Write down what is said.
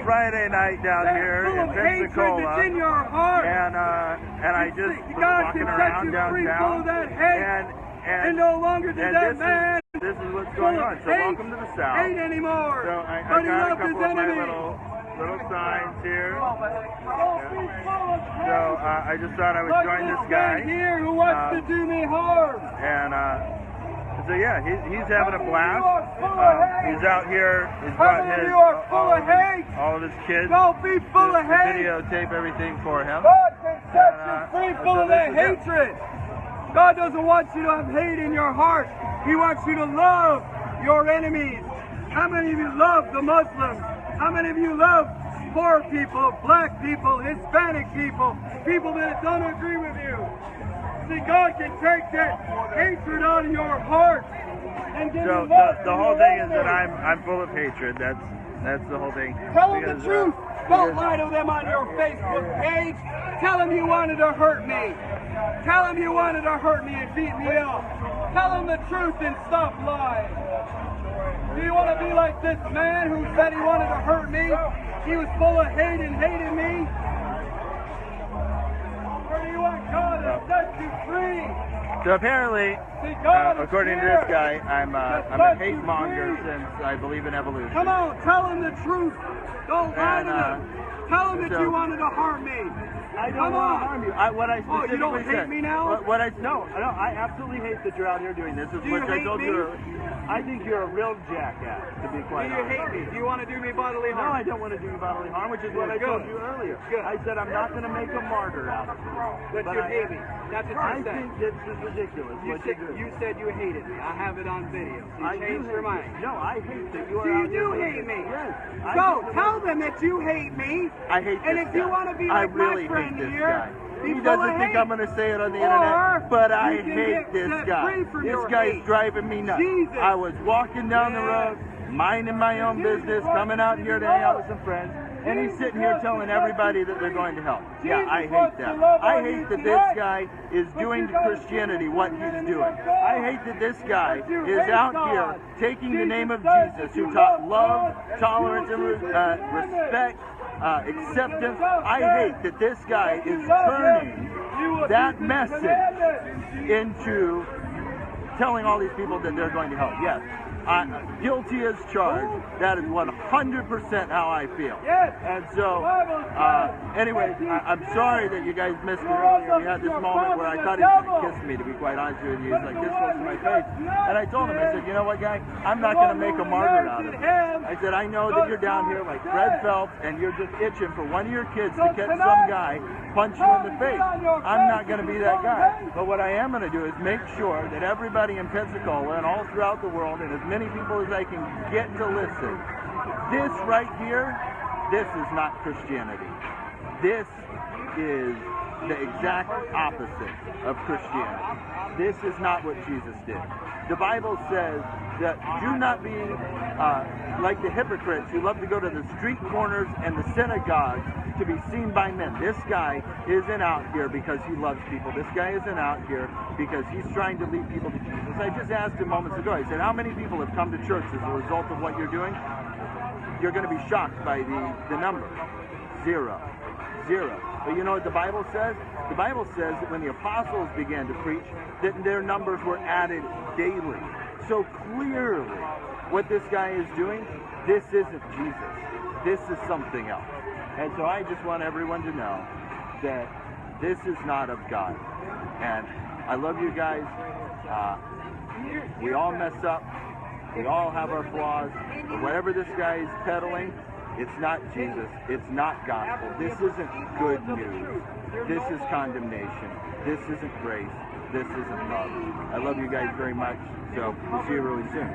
Friday night down here in Pensacola, and I just was walking around downtown, and no longer does that man this is what's going on. So welcome to the South. Hate anymore. So I got a couple of my little signs here. So I just thought I would join this guy here who wants to do me harm. And so yeah, he's having a blast. He's out here. He's brought his all of his kids. Don't be full of hate. Videotape everything for him. God can set you free full of that hatred. God doesn't want you to have hate in your heart. He wants you to love your enemies. How many of you love the Muslims? How many of you love poor people, black people, Hispanic people, people that don't agree with you? See, God can take that hatred out of your heart and give you love. The whole thing is that I'm full of hatred. That's the whole thing. Tell them the truth. Don't lie to them on your Facebook page. Tell them you wanted to hurt me. Tell them you wanted to hurt me and beat me up. Tell them the truth and stop lying. Do you want to be like this man who said he wanted to hurt me? He was full of hate and hated me. Or do you want God to set you free? So apparently, according to this guy, I'm a hate monger since I believe in evolution. Come on, tell him the truth. Don't lie to them. Tell him that you wanted to harm me. I don't want to harm you. What I specifically you don't hate me now? No, I absolutely hate that you're out here doing this. Is what I told you earlier. I think you're a real jackass, to be quite honest. Do you hate me? Do you want to do me bodily harm? No, I don't want to do you bodily harm, which is what I told you earlier. Good. I said I'm not going to make a martyr out of you. But you hate me. That's what you said. I think this is ridiculous. You said you hated me. I have it on video. You changed your mind. No, I hate that you are out here. You do hate me. Yes. So tell them that you hate me. I hate this guy. And if you want to be like my friend here, he doesn't think I'm going to say it on the internet, but I hate this guy. This guy is driving me nuts. I was walking down the road, minding my own business, coming out here to hang out with some friends, and he's sitting here telling everybody that they're going to help. Yeah, I hate that. I hate that this guy is doing to Christianity what he's doing. I hate that this guy is out here taking the name of Jesus, who taught love, tolerance, and respect, acceptance. I hate that this guy is turning that message into telling all these people that they're going to help. Yes, guilty as charged. That is 100% how I feel. And so, anyway, I'm sorry that you guys missed it earlier. We had this moment where I thought he was going to kiss me, to be quite honest with you. He's like this close to my face. And I told him, I said, you know what, guy? I'm not going to make a martyr out of it. I said, I know that you're down here like Fred Phelps, and you're just itching for one of your kids to catch some guy, punch you in the face. I'm not going to be that guy. But what I am going to do is make sure that everybody in Pensacola and all throughout the world, and as many people as I can get to listen, this right here, this is not Christianity. This is the exact opposite of Christianity. This is not what Jesus did. The Bible says that do not be like the hypocrites who love to go to the street corners and the synagogues to be seen by men. This guy isn't out here because he loves people. This guy isn't out here because he's trying to lead people to Jesus. I just asked him moments ago, I said, how many people have come to church as a result of what you're doing? You're going to be shocked by the number. Zero. But you know what the Bible says? The Bible says that when the apostles began to preach, that their numbers were added daily. So clearly, what this guy is doing, this isn't Jesus. This is something else. And so I just want everyone to know that this is not of God. And I love you guys. We all mess up. We all have our flaws. But whatever this guy is peddling, it's not Jesus. It's not gospel. This isn't good news. This is condemnation. This isn't grace. This isn't love. I love you guys very much. So we'll see you really soon.